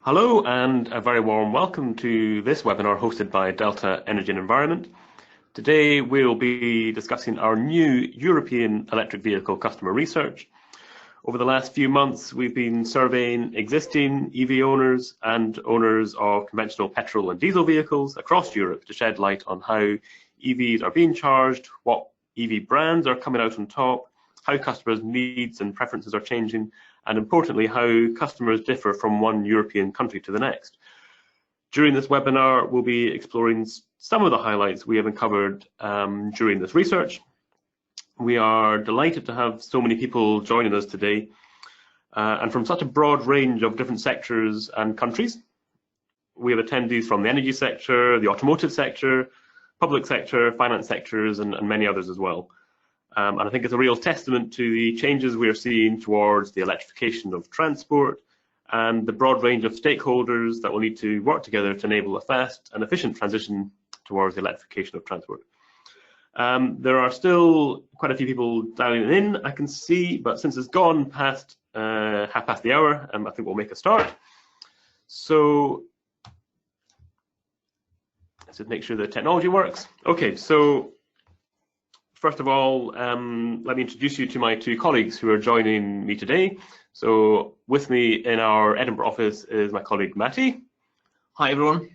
Hello and a very warm welcome to this webinar hosted by Deltaee Energy and Environment. Today we'll be discussing our new European electric vehicle customer research. Over the last few months we've been surveying existing EV owners and owners of conventional petrol and diesel vehicles across Europe to shed light on how EVs are being charged, what EV brands are coming out on top, how customers' needs and preferences are changing, and importantly, how customers differ from one European country to the next. During this webinar, we'll be exploring some of the highlights we have uncovered during this research. We are delighted to have so many people joining us today, and from such a broad range of different sectors and countries. We have attendees from the energy sector, the automotive sector, public sector, finance sectors, and many others as well. And I think it's a real testament to the changes we are seeing towards the electrification of transport and the broad range of stakeholders that will need to work together to enable a fast and efficient transition towards the electrification of transport. There are still quite a few people dialing in, I can see, but since it's gone past half past the hour, I think we'll make a start. So let's just make sure the technology works. Okay, so first of all, let me introduce you to my two colleagues who are joining me today. So with me in our Edinburgh office is my colleague Matty. Hi everyone.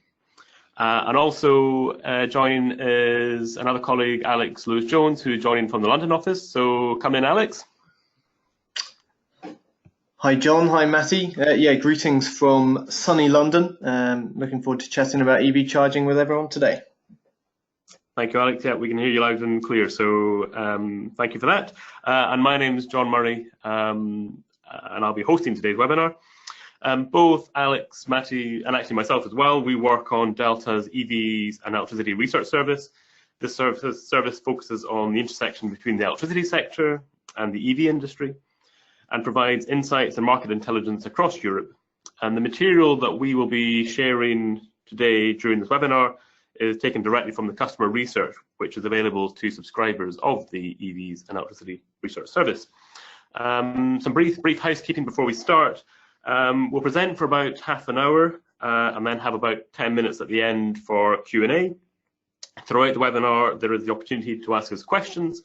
And also joining is another colleague, Alex Lewis-Jones, who's joining from the London office. So come in, Alex. Hi John, hi Matty. Yeah, greetings from sunny London. Looking forward to chatting about EV charging with everyone today. Thank you, Alex. Yeah, we can hear you loud and clear, so thank you for that. And my name is John Murray, and I'll be hosting today's webinar. Both Alex, Matty, and actually myself as well, we work on Deltae's EVs and electricity research service. This service focuses on the intersection between the electricity sector and the EV industry and provides insights and market intelligence across Europe. And the material that we will be sharing today during this webinar is taken directly from the customer research, which is available to subscribers of the EVs and electricity research service. Some brief housekeeping before we start. We'll present for about half an hour and then have about 10 minutes at the end for Q&A. Throughout the webinar, there is the opportunity to ask us questions.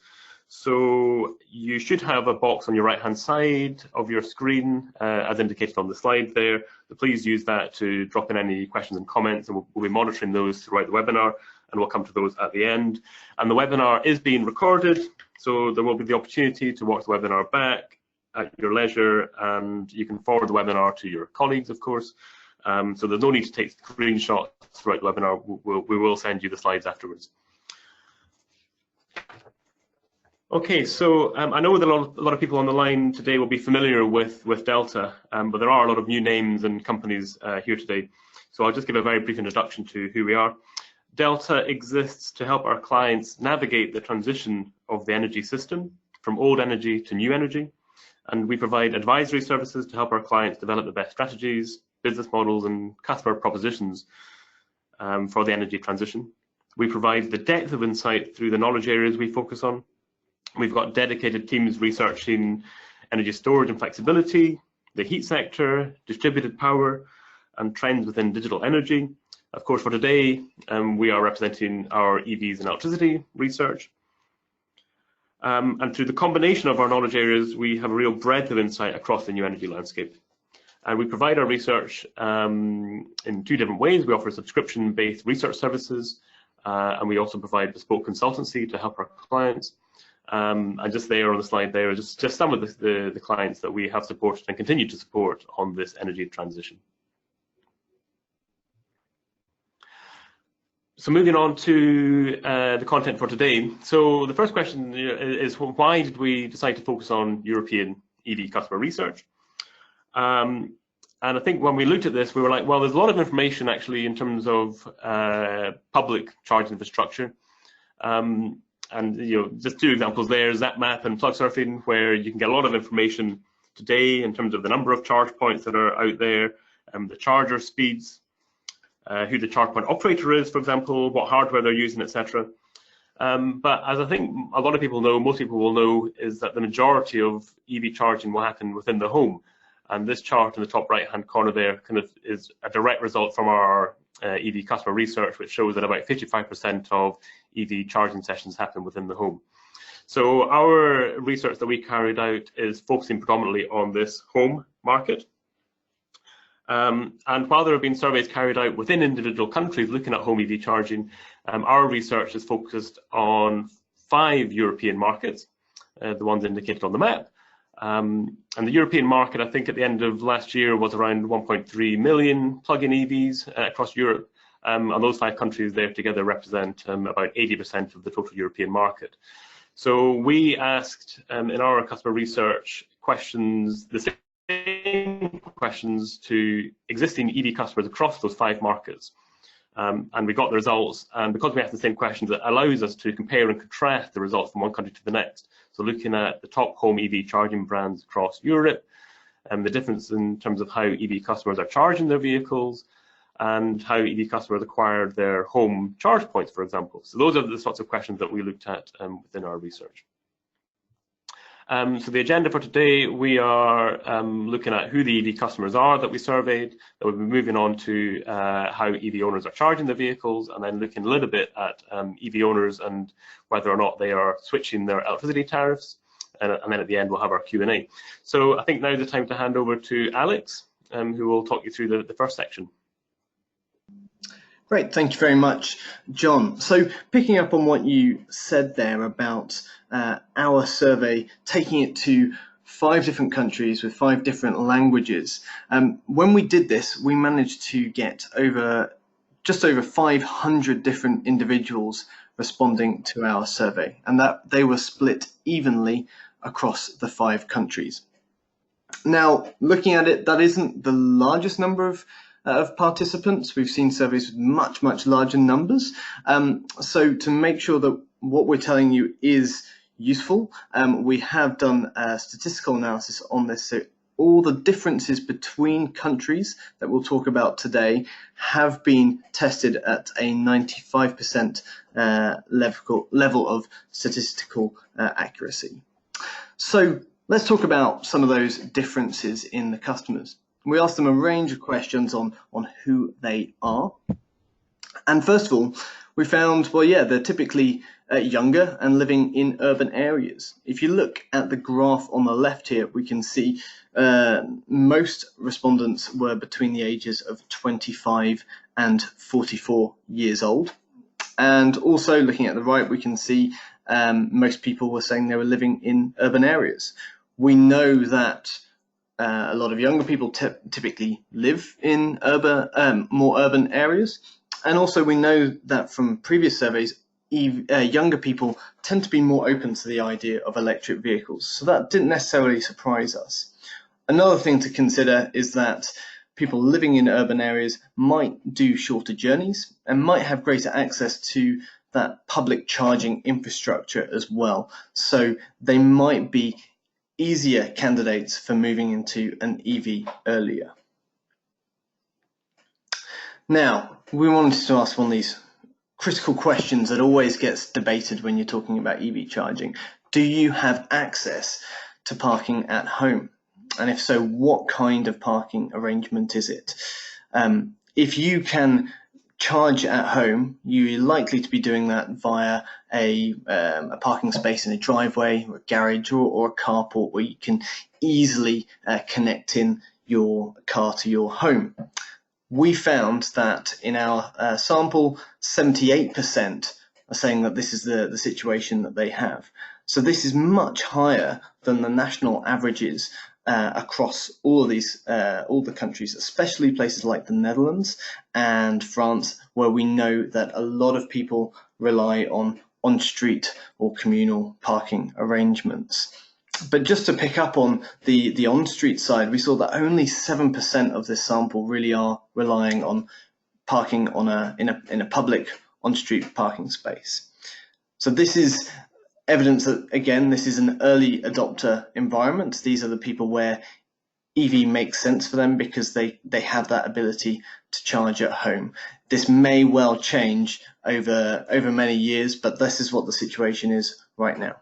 So you should have a box on your right-hand side of your screen, as indicated on the slide there. So please use that to drop in any questions and comments, and we'll be monitoring those throughout the webinar, and we'll come to those at the end. And the webinar is being recorded, so there will be the opportunity to watch the webinar back at your leisure, and you can forward the webinar to your colleagues, of course. So there's no need to take screenshots throughout the webinar. We will send you the slides afterwards. Okay, so I know that a lot of people on the line today will be familiar with Deltaee, but there are a lot of new names and companies here today. So I'll just give a very brief introduction to who we are. Deltaee exists to help our clients navigate the transition of the energy system from old energy to new energy. And we provide advisory services to help our clients develop the best strategies, business models, and customer propositions for the energy transition. We provide the depth of insight through the knowledge areas we focus on. We've got dedicated teams researching energy storage and flexibility, the heat sector, distributed power, and trends within digital energy. Of course, for today, we are representing our EVs and electricity research. And through the combination of our knowledge areas, we have a real breadth of insight across the new energy landscape. And we provide our research in two different ways. We offer subscription-based research services, and we also provide bespoke consultancy to help our clients. And just there on the slide there are just some of the clients that we have supported and continue to support on this energy transition. So moving on to the content for today. So the first question is, why did we decide to focus on European EV customer research? And I think when we looked at this, we were like, well, there's a lot of information actually in terms of public charging infrastructure. And just two examples there, ZapMap and Plugsurfing, where you can get a lot of information today in terms of the number of charge points that are out there, the charger speeds, who the charge point operator is, for example, what hardware they're using, etc. But as I think a lot of people know, most people will know, is that the majority of EV charging will happen within the home. And this chart in the top right-hand corner there kind of is a direct result from our EV customer research, which shows that about 55% of EV charging sessions happen within the home. So our research that we carried out is focusing predominantly on this home market. And while there have been surveys carried out within individual countries looking at home EV charging, our research is focused on 5 European markets, the ones indicated on the map. And the European market, I think at the end of last year, was around 1.3 million plug-in EVs across Europe. And those 5 countries there together represent about 80% of the total European market. So we asked in our customer research questions, the same questions to existing EV customers across those 5 markets. And we got the results, and because we asked the same questions, it allows us to compare and contrast the results from one country to the next. So looking at the top home EV charging brands across Europe, and the difference in terms of how EV customers are charging their vehicles, and how EV customers acquired their home charge points, for example. So those are the sorts of questions that we looked at within our research. So the agenda for today, we are looking at who the EV customers are that we surveyed, that we'll be moving on to how EV owners are charging their vehicles, and then looking a little bit at EV owners and whether or not they are switching their electricity tariffs, and then at the end we'll have our Q&A. So I think now is the time to hand over to Alex, who will talk you through the first section. Great, thank you very much, John. So picking up on what you said there about our survey, taking it to 5 different countries with 5 different languages. When we did this, we managed to get just over 500 different individuals responding to our survey, and that they were split evenly across the 5 countries. Now, looking at it, that isn't the largest number of participants. We've seen surveys with much larger numbers. So to make sure that what we're telling you is useful, we have done a statistical analysis on this. So all the differences between countries that we'll talk about today have been tested at a 95% level of statistical accuracy. So let's talk about some of those differences in the customers. We asked them a range of questions on who they are. And first of all, we found, well, yeah, they're typically younger and living in urban areas. If you look at the graph on the left here, we can see most respondents were between the ages of 25 and 44 years old. And also looking at the right, we can see most people were saying they were living in urban areas. We know that a lot of younger people typically live in more urban areas. And also we know that from previous surveys, younger people tend to be more open to the idea of electric vehicles. So that didn't necessarily surprise us. Another thing to consider is that people living in urban areas might do shorter journeys and might have greater access to that public charging infrastructure as well. So they might be easier candidates for moving into an EV earlier. Now, we wanted to ask one of these critical questions that always gets debated when you're talking about EV charging. Do you have access to parking at home? And if so, what kind of parking arrangement is it? If you can charge at home, you're likely to be doing that via a parking space in a driveway or a garage or a carport where you can easily connect in your car to your home. We found that in our sample, 78% are saying that this is the situation that they have. So this is much higher than the national averages across all of these, all the countries, especially places like the Netherlands and France, where we know that a lot of people rely on on-street or communal parking arrangements. But just to pick up on the on-street side, we saw that only 7% of this sample really are relying on parking in a public on-street parking space. So this is evidence that, again, this is an early adopter environment. These are the people where EV makes sense for them because they have that ability to charge at home. This may well change over many years, but this is what the situation is right now.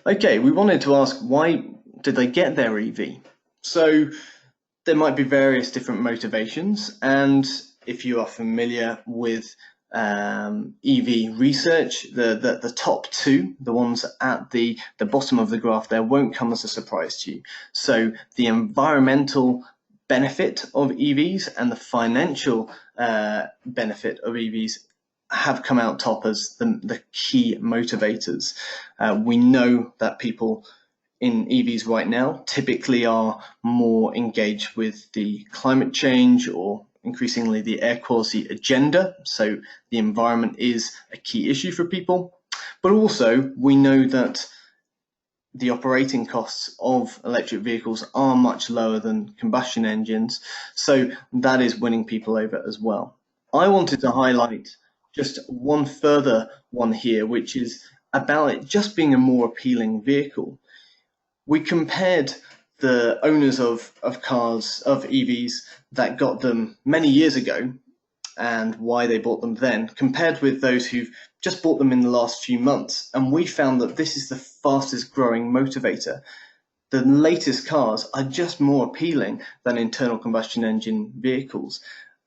Okay, we wanted to ask why did they get their EV? So there might be various different motivations, and if you are familiar with EV research, the top two, the ones at the bottom of the graph there, won't come as a surprise to you. So the environmental benefit of EVs and the financial benefit of EVs have come out top as the key motivators. We know that people in EVs right now typically are more engaged with the climate change or increasingly the air quality agenda. So the environment is a key issue for people. But also we know that the operating costs of electric vehicles are much lower than combustion engines. So that is winning people over as well. I wanted to highlight just one further one here, which is about it just being a more appealing vehicle. We compared the owners of cars, of EVs, that got them many years ago and why they bought them then, compared with those who've just bought them in the last few months. And we found that this is the fastest growing motivator. The latest cars are just more appealing than internal combustion engine vehicles.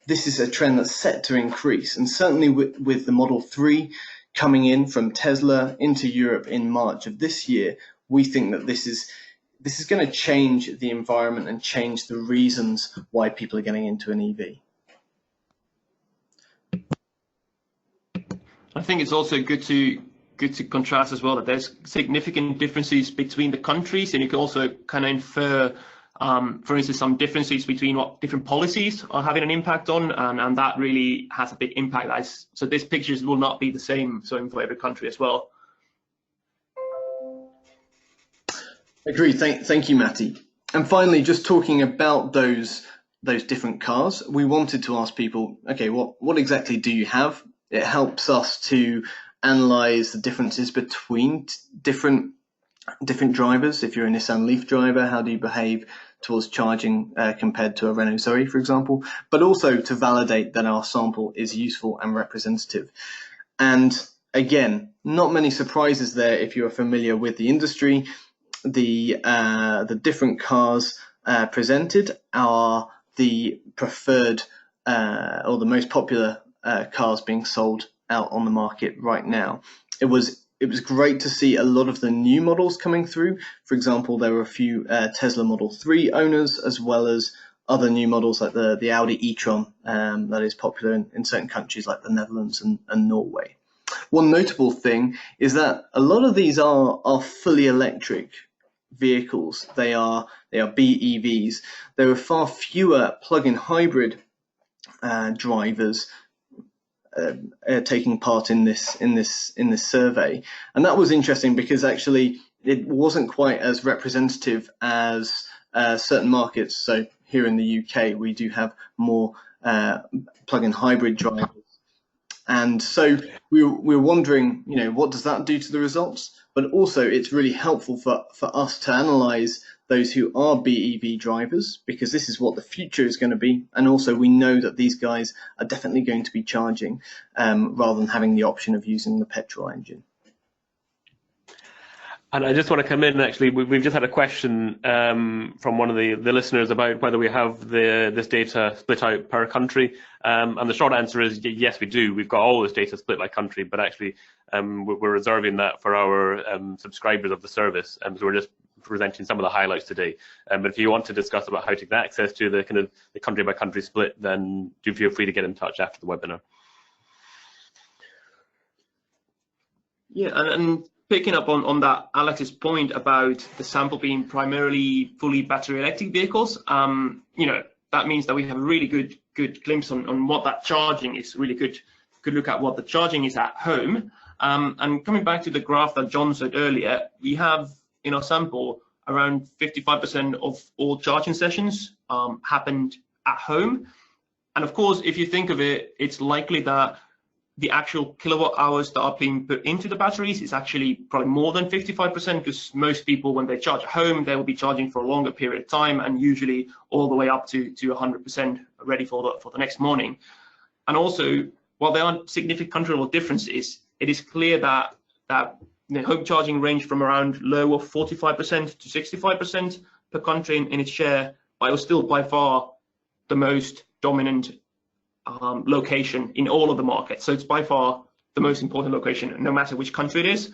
This is a trend that's set to increase, and certainly with the Model 3 coming in from Tesla into Europe in March of this year, we think that this is going to change the environment and change the reasons why people are getting into an EV. I think it's also good to contrast as well that there's significant differences between the countries, and you can also kind of infer, for instance, some differences between what different policies are having an impact on, and that really has a big impact. So these pictures will not be the same for every country as well. Agreed. Thank you, Matty. And finally, just talking about those different cars, we wanted to ask people, okay, what exactly do you have? It helps us to analyze the differences between different drivers. If you're a Nissan Leaf driver, how do you behave towards charging compared to a Renault Zoe, for example? But also to validate that our sample is useful and representative. And again, not many surprises there if you are familiar with the industry. The different cars presented are the preferred or the most popular cars being sold out on the market right now. It was great to see a lot of the new models coming through. For example, there were a few Tesla Model 3 owners, as well as other new models like the Audi e-tron that is popular in certain countries like the Netherlands and Norway. One notable thing is that a lot of these are fully electric vehicles. They are BEVs. There are far fewer plug-in hybrid drivers taking part in this survey, and that was interesting because actually it wasn't quite as representative as certain markets. So here in the UK, we do have more plug-in hybrid drivers, and so we were wondering, what does that do to the results? But also, it's really helpful for us to analyze those who are BEV drivers, because this is what the future is going to be. And also, we know that these guys are definitely going to be charging rather than having the option of using the petrol engine. And I just want to come in, actually, we've just had a question from one of the listeners about whether we have this data split out per country. And the short answer is yes, we do. We've got all this data split by country, but actually we're reserving that for our subscribers of the service. So we're just presenting some of the highlights today. But if you want to discuss about how to get access to the kind of the country by country split, then do feel free to get in touch after the webinar. Yeah, and picking up on that Alex's point about the sample being primarily fully battery electric vehicles, that means that we have a really good glimpse on what that charging is. Really good look at what the charging is at home. And coming back to the graph that John said earlier, we have in our sample around 55% of all charging sessions happened at home. And of course, if you think of it, it's likely that the actual kilowatt hours that are being put into the batteries is actually probably more than 55%, because most people, when they charge at home, they will be charging for a longer period of time, and usually all the way up to 100% ready for the next morning. And also, while there aren't significant country level differences, it is clear that home charging range from around low of 45% to 65% per country in its share, but it was still by far the most dominant location in all of the markets. So it's by far the most important location, no matter which country it is.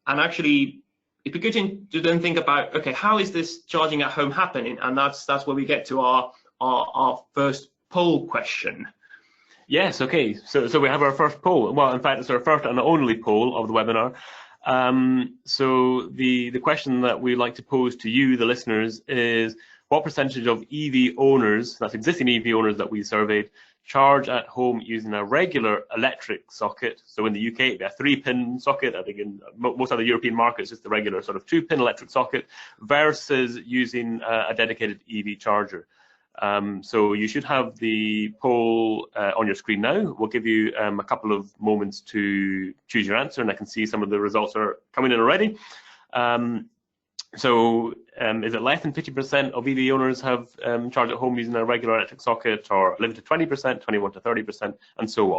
And actually, it'd be good to then think about, okay, how is this charging at home happening? And that's where we get to our first poll question. Yes, okay. So we have our first poll. Well, in fact, it's our first and only poll of the webinar. So the question that we'd like to pose to you, the listeners, is what percentage of EV owners, that's existing EV owners that we surveyed, charge at home using a regular electric socket? So in the UK, it'd be a 3-pin socket. I think in most other European markets, it's the regular sort of 2-pin electric socket versus using a dedicated EV charger. So you should have the poll on your screen now. We'll give you a couple of moments to choose your answer, and I can see some of the results are coming in already. Is it less than 50% of EV owners have charged at home using a regular electric socket, or 11 to 20%, 21 to 30%, and so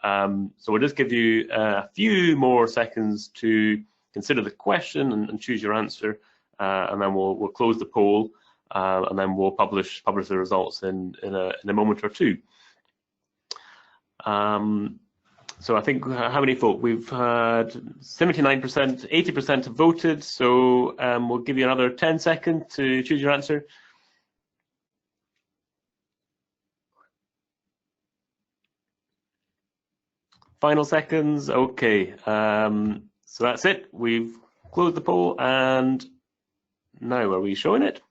on. So we'll just give you a few more seconds to consider the question and choose your answer, and then we'll close the poll. And then we'll publish the results in a moment or two. So I think how many vote? We've had 79%, 80% have voted. So we'll give you another 10 seconds to choose your answer. Final seconds. Okay. So that's it. We've closed the poll, and now are we showing it?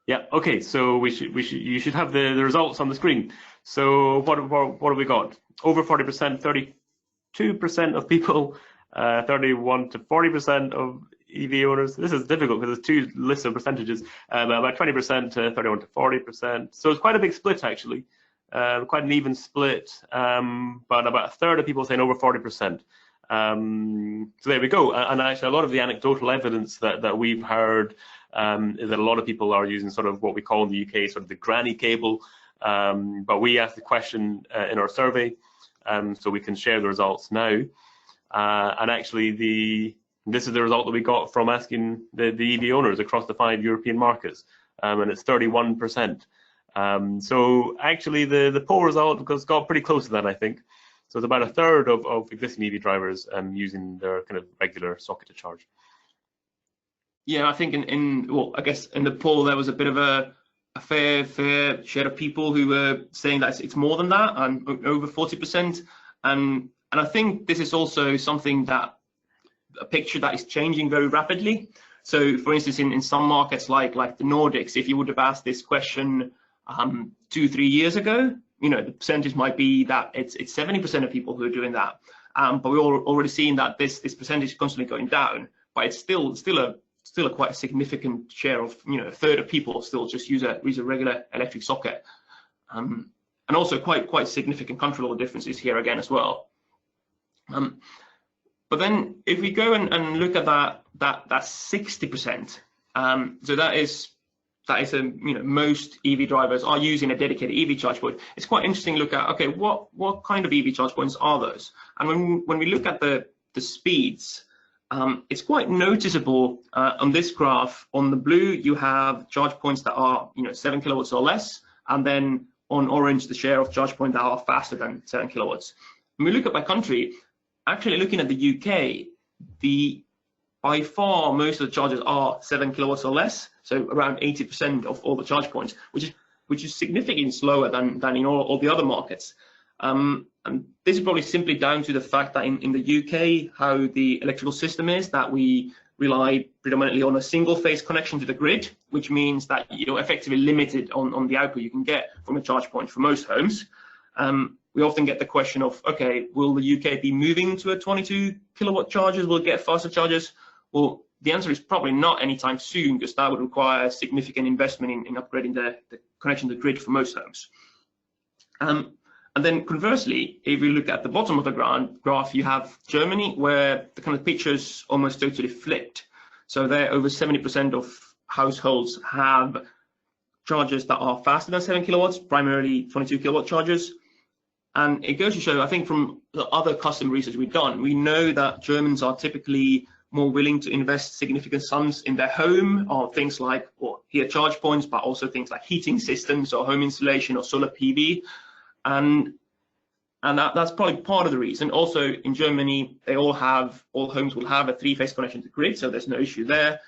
Yeah, okay, so you should have the results on the screen. So what have we got? Over 40%, 32% of people, 31 to 40% of EV owners. This is difficult because there's two lists of percentages. About 20% to 31 to 40%. So it's quite a big split actually, quite an even split. But about a third of people saying over 40%. So there we go. And actually, a lot of the anecdotal evidence that we've heard is that a lot of people are using sort of what we call in the UK sort of the granny cable. But we asked the question in our survey, so we can share the results now. And actually, this is the result that we got from asking the EV owners across the 5 European markets, and it's 31%. So actually, the poll result got pretty close to that, I think. So it's about a third of existing EV drivers using their kind of regular socket to charge. Yeah, I think I guess in the poll there was a bit of a fair share of people who were saying that it's more than that, and over 40%. And I think this is also something a picture that is changing very rapidly. So, for instance, in some markets like the Nordics, if you would have asked this question 2-3 years ago, the percentage might be that it's 70% of people who are doing that. But we're already seeing that this percentage is constantly going down. But it's still a quite significant share of, a third of people still just use a regular electric socket. And also quite significant country level differences here again as well. But then if we go and look at that 60%, so that is most EV drivers are using a dedicated EV charge point. It's quite interesting to look at, okay, what kind of EV charge points are those? And when we look at the speeds, it's quite noticeable on this graph. On the blue, you have charge points that are 7 kilowatts or less, and then on orange, the share of charge points that are faster than 7 kilowatts. When we look at by country, actually looking at the UK, by far most of the chargers are 7 kilowatts or less, so around 80% of all the charge points, which is significantly slower than in all the other markets. And this is probably simply down to the fact that in the UK, how the electrical system is, that we rely predominantly on a single phase connection to the grid, which means that you're effectively limited on the output you can get from a charge point for most homes. We often get the question of, okay, will the UK be moving to a 22 kilowatt chargers? Will it get faster chargers? Well, the answer is probably not anytime soon, because that would require significant investment in upgrading the connection to the grid for most homes. And then conversely, if we look at the bottom of the graph, you have Germany, where the kind of picture's almost totally flipped. So there, over 70% of households have chargers that are faster than 7 kilowatts, primarily 22 kilowatt chargers. And it goes to show, I think, from the other customer research we've done, we know that Germans are typically more willing to invest significant sums in their home, or things like, well, here charge points, but also things like heating systems or home insulation or solar PV. And that's probably part of the reason. Also in Germany, all homes will have a three-phase connection to grid, so there's no issue there.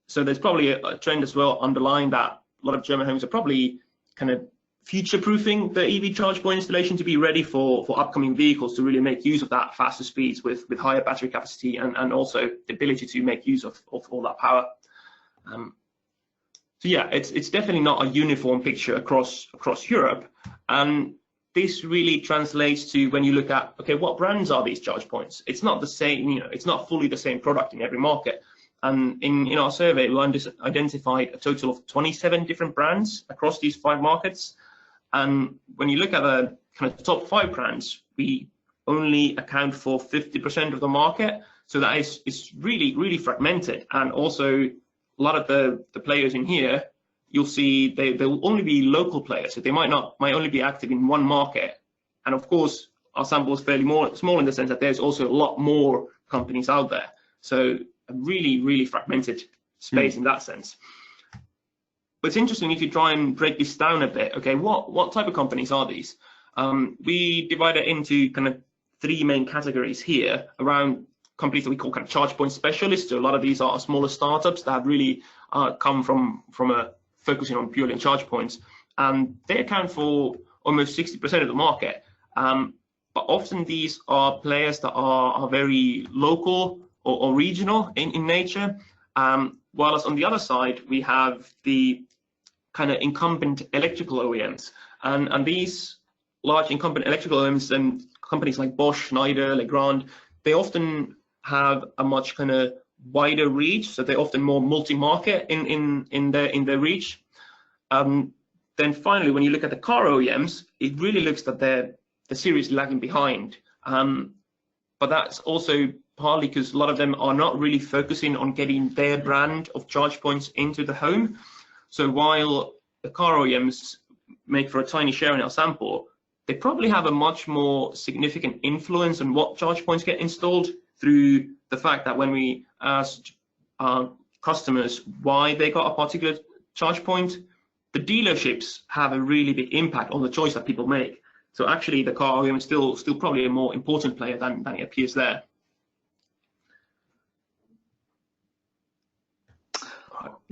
So there's probably a trend as well underlying that a lot of German homes are probably kind of future-proofing the EV charge point installation to be ready for upcoming vehicles, to really make use of that faster speeds with higher battery capacity, and also the ability to make use of all that power. So yeah, it's definitely not a uniform picture across Europe, and this really translates to when you look at, okay, what brands are these charge points? It's not the same, it's not fully the same product in every market. And in our survey, we identified a total of 27 different brands across these 5 markets. And when you look at the kind of top 5 brands, we only account for 50% of the market. So that is really, really fragmented. And also a lot of the players in here, you'll see they'll only be local players. So they might only be active in one market. And of course, our sample is fairly small in the sense that there's also a lot more companies out there. So a really, really fragmented space in that sense. But it's interesting if you try and break this down a bit. Okay, what type of companies are these? We divide it into kind of 3 main categories here around companies that we call kind of charge point specialists. So a lot of these are smaller startups that have really come from a focusing on purely on charge points, and they account for almost 60% of the market. But often these are players that are very local or regional in nature, whilst on the other side we have the kind of incumbent electrical OEMs, and these large incumbent electrical OEMs and companies like Bosch, Schneider, Legrand, they often have a much kind of wider reach, so they're often more multi-market in their reach. Then finally, when you look at the car OEMs, it really looks that they're seriously lagging behind. But that's also partly because a lot of them are not really focusing on getting their brand of charge points into the home. So while the car OEMs make for a tiny share in our sample, they probably have a much more significant influence on what charge points get installed through the fact that when we asked our customers why they got a particular charge point, the dealerships have a really big impact on the choice that people make. So actually the car OEM is still probably a more important player than it appears there.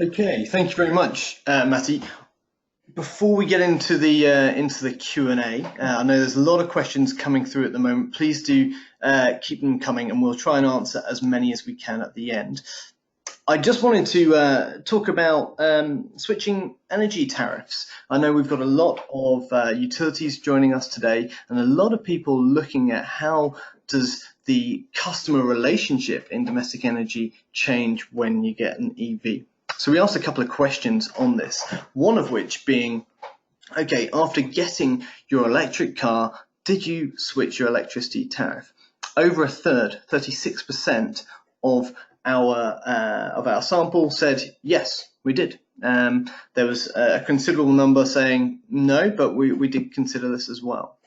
Okay, thank you very much, Matty. Before we get into the Q&A, I know there's a lot of questions coming through at the moment. Please do keep them coming, and we'll try and answer as many as we can at the end. I just wanted to talk about switching energy tariffs. I know we've got a lot of utilities joining us today, and a lot of people looking at how does the customer relationship in domestic energy change when you get an EV. So we asked a couple of questions on this, one of which being, okay, after getting your electric car, did you switch your electricity tariff? Over a third, 36% of our sample said yes, we did. There was a considerable number saying no, but we did consider this as well.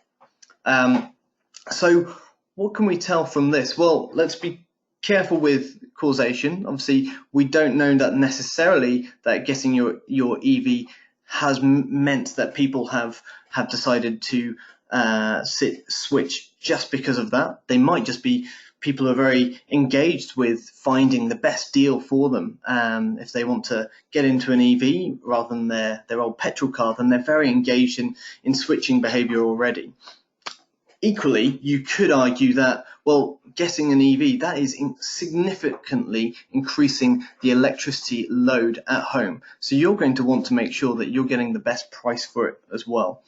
So what can we tell from this? Well, let's be careful with causation. Obviously, we don't know that necessarily that getting your EV has meant that people have decided to switch just because of that. They might just be people who are very engaged with finding the best deal for them. If they want to get into an EV rather than their old petrol car, then they're very engaged in switching behavior already. Equally, you could argue that, well, getting an EV, that is significantly increasing the electricity load at home. So you're going to want to make sure that you're getting the best price for it as well.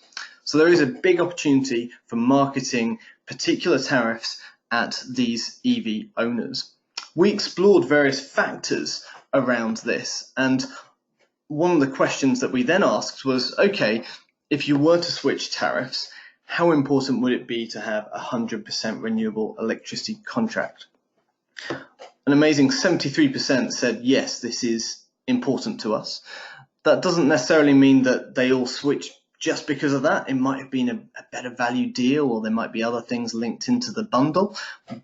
So there is a big opportunity for marketing particular tariffs at these EV owners. We explored various factors around this, and one of the questions that we then asked was, okay, if you were to switch tariffs, how important would it be to have a 100% renewable electricity contract? An amazing 73% said, yes, this is important to us. That doesn't necessarily mean that they all switch just because of that. It might have been a better value deal, or there might be other things linked into the bundle,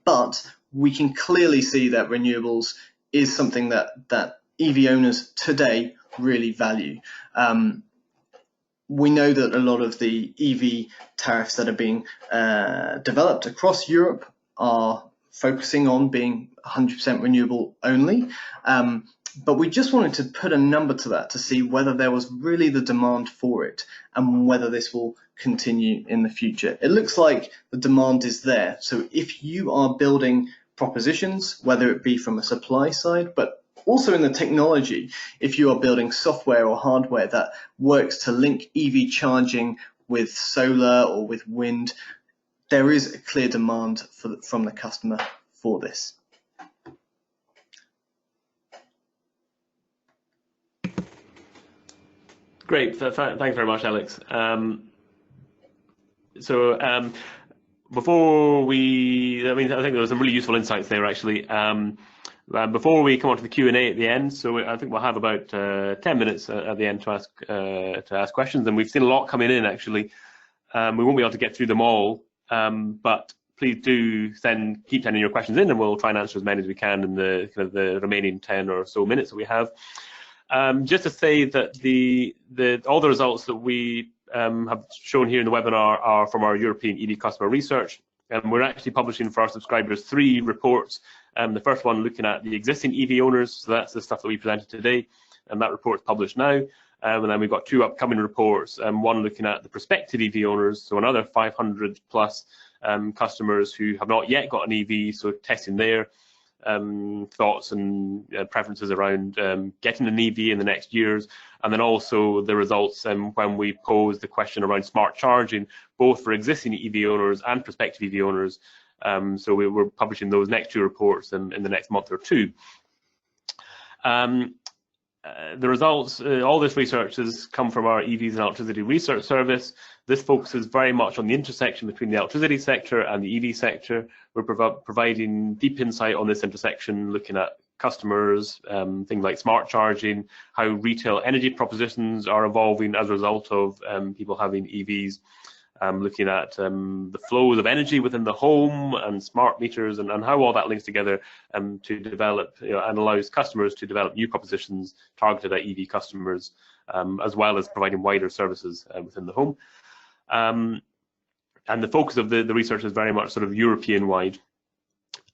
but we can clearly see that renewables is something that EV owners today really value. We know that a lot of the EV tariffs that are being developed across Europe are focusing on being 100% renewable only. But we just wanted to put a number to that to see whether there was really the demand for it and whether this will continue in the future. It looks like the demand is there. So if you are building propositions, whether it be from a supply side, but also in the technology, if you are building software or hardware that works to link EV charging with solar or with wind, there is a clear demand from the customer for this. Great, thanks very much, Alex. Before we, I think there was some really useful insights there actually. Before we come on to the Q&A at the end, so I think we'll have about 10 minutes at the end to ask questions, and we've seen a lot coming in actually. We won't be able to get through them all, but please do keep sending your questions in, and we'll try and answer as many as we can in the remaining 10 or so minutes that we have. Just to say that all the results that we have shown here in the webinar are from our European ED customer research, and we're actually publishing for our subscribers 3 reports. The first one looking at the existing EV owners, so that's the stuff that we presented today, and that report's published now. And then we've got 2 upcoming reports, one looking at the prospective EV owners, so another 500 plus customers who have not yet got an EV, so testing their thoughts and preferences around getting an EV in the next years, and then also the results when we pose the question around smart charging, both for existing EV owners and prospective EV owners. So we're publishing those next 2 reports in the next month or 2. The results, all this research has come from our EVs and Electricity Research Service. This focuses very much on the intersection between the electricity sector and the EV sector. We're providing deep insight on this intersection, looking at customers, things like smart charging, how retail energy propositions are evolving as a result of people having EVs, looking at the flows of energy within the home and smart meters, and how all that links together to develop, and allows customers to develop new propositions targeted at EV customers, as well as providing wider services within the home. And the focus of the research is very much sort of European-wide.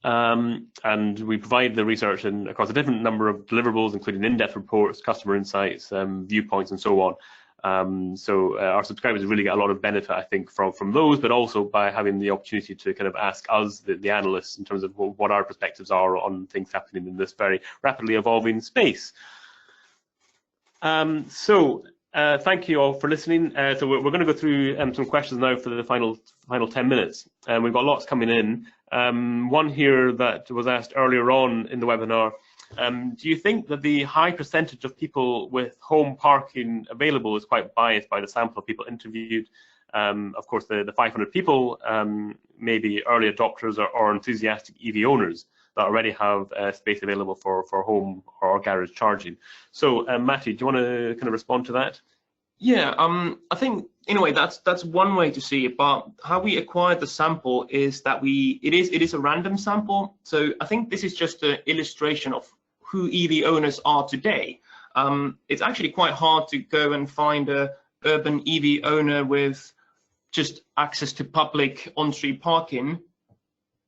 And we provide the research across a different number of deliverables, including in-depth reports, customer insights, viewpoints, and so on. So our subscribers really get a lot of benefit, I think, from those, but also by having the opportunity to kind of ask us, the analysts, in terms of what our perspectives are on things happening in this very rapidly evolving space. Thank you all for listening. So we're going to go through some questions now for the final 10 minutes. We've got lots coming in. One here that was asked earlier on in the webinar. Do you think that the high percentage of people with home parking available is quite biased by the sample of people interviewed? Of course, the 500 people may be early adopters or enthusiastic EV owners that already have space available for home or garage charging. So, Matty, do you want to kind of respond to that? Yeah, I think in a way that's one way to see it, but how we acquired the sample is that it is a random sample. So I think this is just an illustration of who EV owners are today. It's actually quite hard to go and find a urban EV owner with just access to public on-street parking.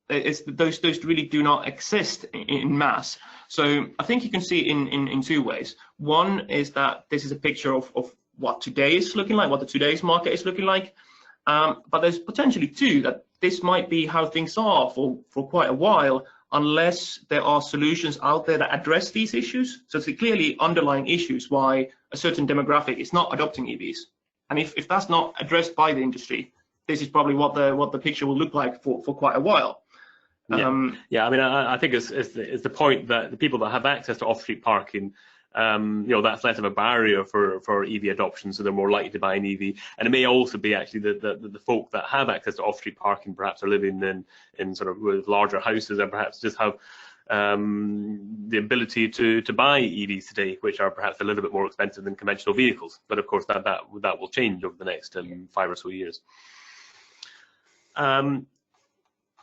Those really do not exist in mass. So I think you can see it in 2 ways. One is that this is a picture of what today is looking like, what the today's market is looking like. But there's potentially 2, that this might be how things are for quite a while, unless there are solutions out there that address these issues. So it's clearly underlying issues why a certain demographic is not adopting EVs. And if that's not addressed by the industry, this is probably what the picture will look like for quite a while. Yeah, I mean, I think it's the point that the people that have access to off-street parking, that's less of a barrier for EV adoption, so they're more likely to buy an EV. And it may also be actually the folk that have access to off-street parking perhaps are living in sort of with larger houses, and perhaps just have the ability to buy EVs today, which are perhaps a little bit more expensive than conventional vehicles. But of course, that will change over the next 5 or so years.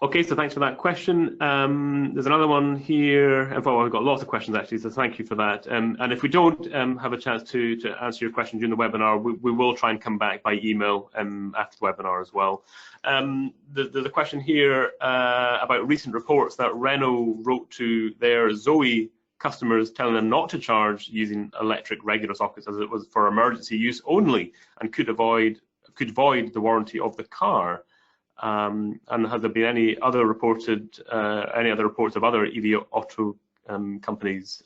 Okay, so thanks for that question. There's another one here. Well, we've got lots of questions actually, so thank you for that. And if we don't have a chance to answer your question during the webinar, we will try and come back by email after the webinar as well. There's a question here about recent reports that Renault wrote to their Zoe customers telling them not to charge using electric regular sockets as it was for emergency use only and could void the warranty of the car. And has there been any other reports of other EV auto companies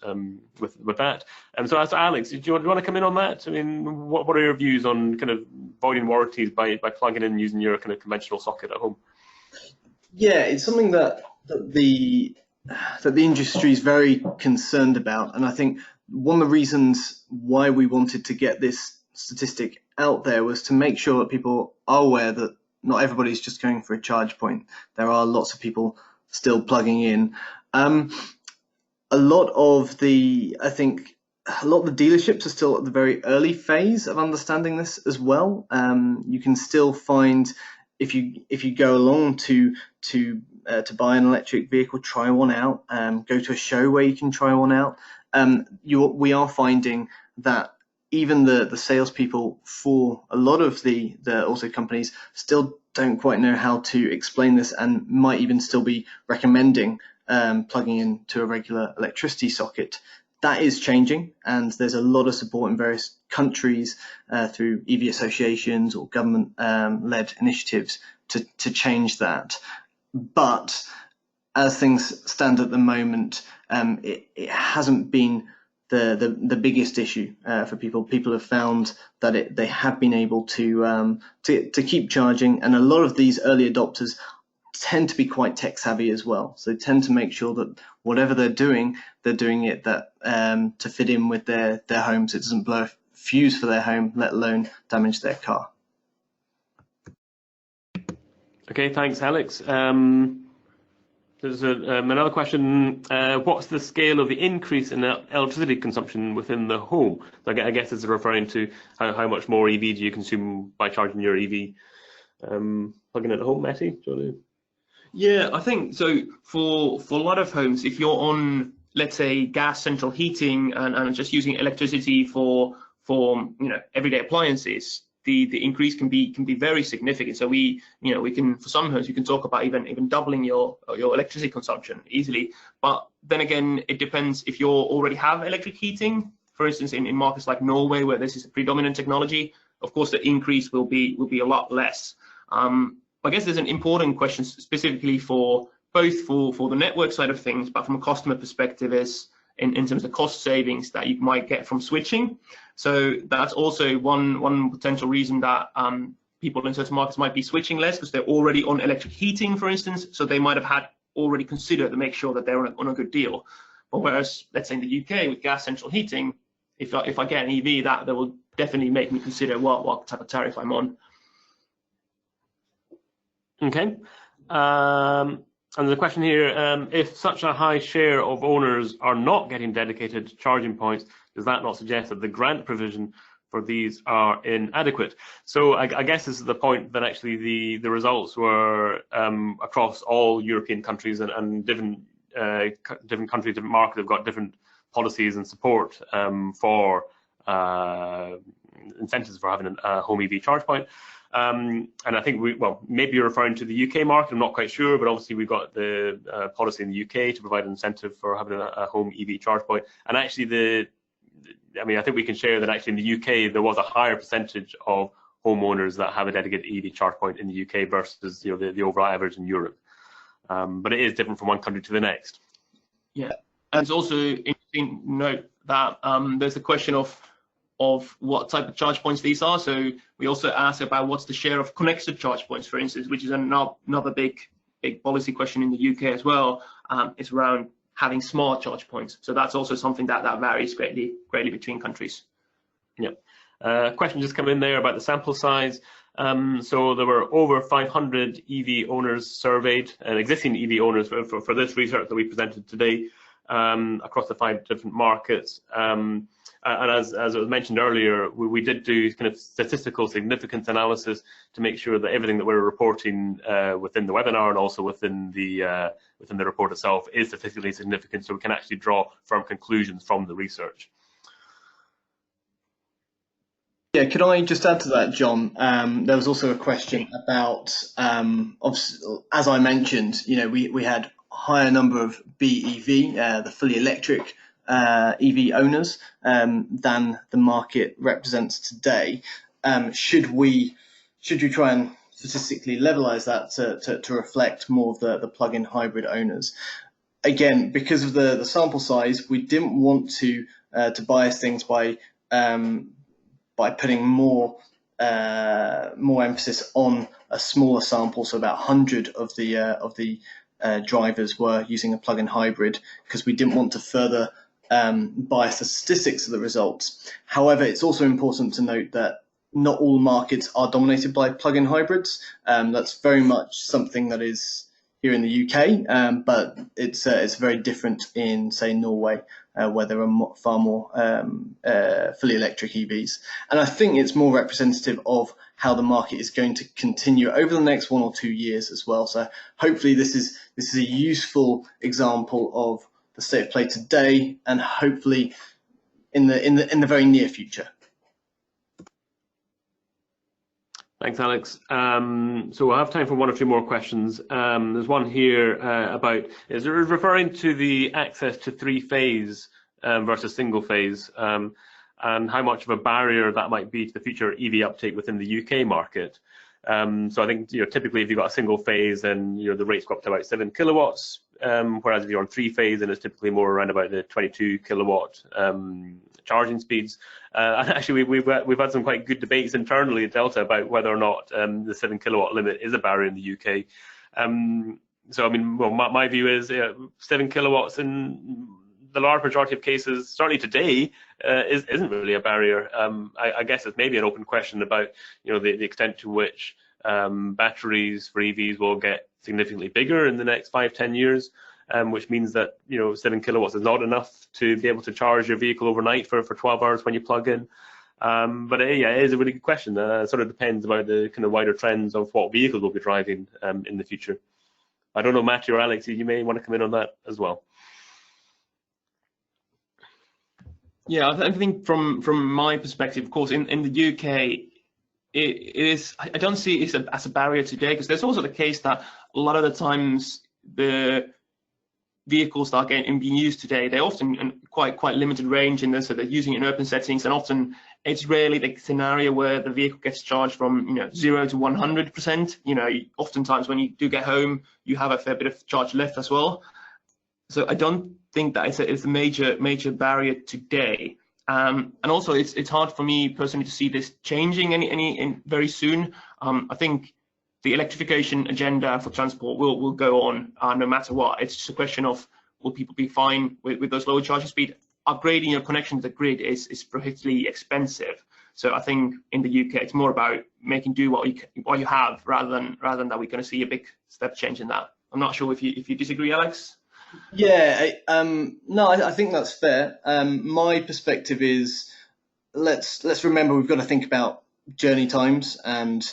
with that? So as Alex, do you want to come in on that? I mean, what are your views on kind of voiding warranties by plugging in using your kind of conventional socket at home? Yeah, it's something that the industry is very concerned about, and I think one of the reasons why we wanted to get this statistic out there was to make sure that people are aware that not everybody's just going for a charge point. There are lots of people still plugging in. I think a lot of the dealerships are still at the very early phase of understanding this as well. You can still find, if you go along to buy an electric vehicle, try one out, go to a show where you can try one out. We are finding that even the salespeople for a lot of the auto companies still don't quite know how to explain this and might even still be recommending plugging into a regular electricity socket. That is changing, and there's a lot of support in various countries through EV associations or government-led initiatives to change that. But as things stand at the moment, it hasn't been the biggest issue for people. People have found that they have been able to keep charging, and a lot of these early adopters tend to be quite tech savvy as well. So they tend to make sure that whatever they're doing it to fit in with their homes. It doesn't blow a fuse for their home, let alone damage their car. Okay, thanks, Alex. There's another question. What's the scale of the increase in electricity consumption within the home? So I guess this is referring to how much more EV do you consume by charging your EV. Plugging it at home, Matty? Do you want to... Yeah, I think so. For a lot of homes, if you're on, let's say, gas central heating and just using electricity for everyday appliances, the increase can be very significant. So we can, for some homes, you can talk about even doubling your electricity consumption easily. But then again, it depends if you already have electric heating. For instance, in markets like Norway, where this is a predominant technology, of course the increase will be a lot less. I guess there's an important question specifically for both for the network side of things, but from a customer perspective is in terms of the cost savings that you might get from switching. So that's also one potential reason that people in certain markets might be switching less because they're already on electric heating, for instance. So they might have had already considered to make sure that they're on a good deal. But whereas, let's say in the UK with gas central heating, if I get an EV, that will definitely make me consider what type of tariff I'm on. Okay. And the question here, if such a high share of owners are not getting dedicated charging points, does that not suggest that the grant provision for these are inadequate? So I guess this is the point that actually the results were across all European countries and different countries, different markets have got different policies and support for incentives for having a home EV charge point. And I think maybe you're referring to the UK market, I'm not quite sure, but obviously we've got the policy in the UK to provide an incentive for having a home EV charge point. And actually I think we can share that actually in the UK there was a higher percentage of homeowners that have a dedicated EV charge point in the UK versus the overall average in Europe. But it is different from one country to the next. Yeah, and it's also interesting to note that there's the question of what type of charge points these are. So we also ask about what's the share of connected charge points, for instance, which is another big policy question in the UK as well. It's around having smart charge points. So that's also something that varies greatly between countries. Yeah. Question just come in there about the sample size. So there were over 500 EV owners surveyed, and existing EV owners for this research that we presented today, across the 5 different markets. And as it was mentioned earlier, we did do kind of statistical significance analysis to make sure that everything that we're reporting within the webinar and also within the report itself is statistically significant, so we can actually draw firm conclusions from the research. Yeah, could I just add to that, John? There was also a question about, as I mentioned, we had a higher number of BEV, the fully electric EV owners, than the market represents today. Should we try and statistically levelize that to reflect more of the plug-in hybrid owners? Again, because of the sample size, we didn't want to bias things by putting more emphasis on a smaller sample, so about 100 of the drivers were using a plug-in hybrid, because we didn't want to further bias the statistics of the results. However, it's also important to note that not all markets are dominated by plug-in hybrids. That's very much something that is here in the UK, but it's very different in, say, Norway, where there are far more fully electric EVs. And I think it's more representative of how the market is going to continue over the next 1 or 2 years as well. So hopefully this is a useful example of the state of play today, and hopefully in the very near future. Thanks, Alex. So we'll have time for 1 or 2 more questions. There's one here about, is it referring to the access to 3-phase versus single phase, and how much of a barrier that might be to the future EV uptake within the UK market. So I think typically if you've got a single phase, then the rates go up to about 7 kilowatts, whereas if you're on 3-phase, then it's typically more around about the 22 kilowatt charging speeds. And actually we've had some quite good debates internally at Deltaee about whether or not the 7 kilowatt limit is a barrier in the UK. So I mean, well, my view is 7 kilowatts in the large majority of cases, certainly today, isn't really a barrier. I guess it's maybe an open question about the extent to which batteries for EVs will get significantly bigger in the next 5-10 years, which means that 7 kilowatts is not enough to be able to charge your vehicle overnight for 12 hours when you plug in. But yeah, it is a really good question. It sort of depends about the kind of wider trends of what vehicles will be driving in the future. I don't know, Matthew or Alex, you may want to come in on that as well. Yeah, I think from my perspective, of course, in the UK, it is. I don't see it as a barrier today, because there's also the case that a lot of the times the vehicles that are being used today, they're often quite limited range in this, so they're using it in urban settings, and often it's rarely the scenario where the vehicle gets charged from 0 to 100%. Oftentimes when you do get home, you have a fair bit of charge left as well. So I don't think that it's a major barrier today. And also it's hard for me personally to see this changing any very soon. I think the electrification agenda for transport will go on no matter what. It's just a question of, will people be fine with those lower charging speed? Upgrading your connection to the grid is prohibitively expensive. So I think in the UK it's more about making do what you have, rather than that we're going to see a big step change in that. I'm not sure if you disagree, Alex. Yeah, no, I think that's fair. My perspective is, let's remember we've got to think about journey times and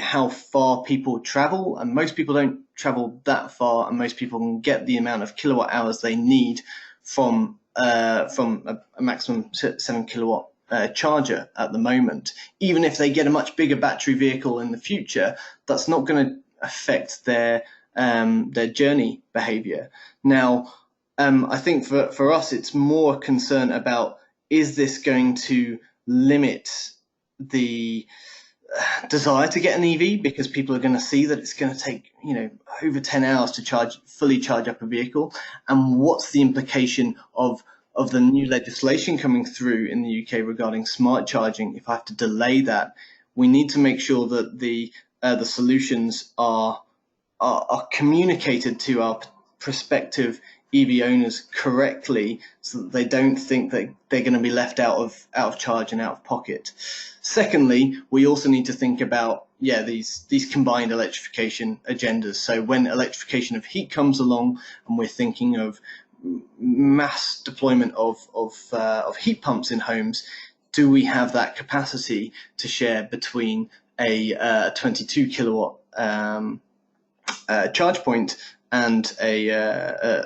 how far people travel, and most people don't travel that far, and most people can get the amount of kilowatt hours they need from a maximum 7 kilowatt charger at the moment. Even if they get a much bigger battery vehicle in the future, that's not going to affect their journey behavior. Now, I think for us, it's more a concern about, is this going to limit the desire to get an EV, because people are going to see that it's going to take over 10 hours to fully charge up a vehicle, and what's the implication of the new legislation coming through in the UK regarding smart charging? If I have to delay that, we need to make sure that the solutions are communicated to our prospective EV owners correctly so that they don't think that they're going to be left out of charge and out of pocket. Secondly, we also need to think about these combined electrification agendas. So when electrification of heat comes along and we're thinking of mass deployment of heat pumps in homes, do we have that capacity to share between a 22 kilowatt charge point and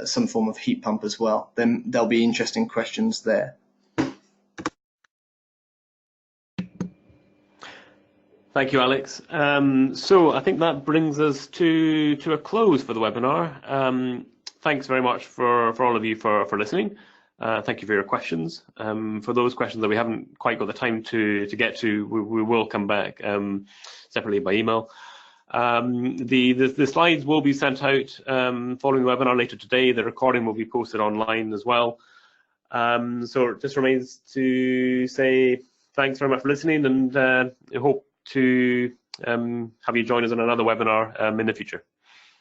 some form of heat pump as well? Then there'll be interesting questions there. Thank you, Alex. So I think that brings us to a close for the webinar. Thanks very much for all of you for listening. Thank you for your questions. For those questions that we haven't quite got the time to get to, we will come back separately by email. The slides will be sent out following the webinar later today. The recording will be posted online as well. So it just remains to say thanks very much for listening, and I hope to have you join us on another webinar in the future.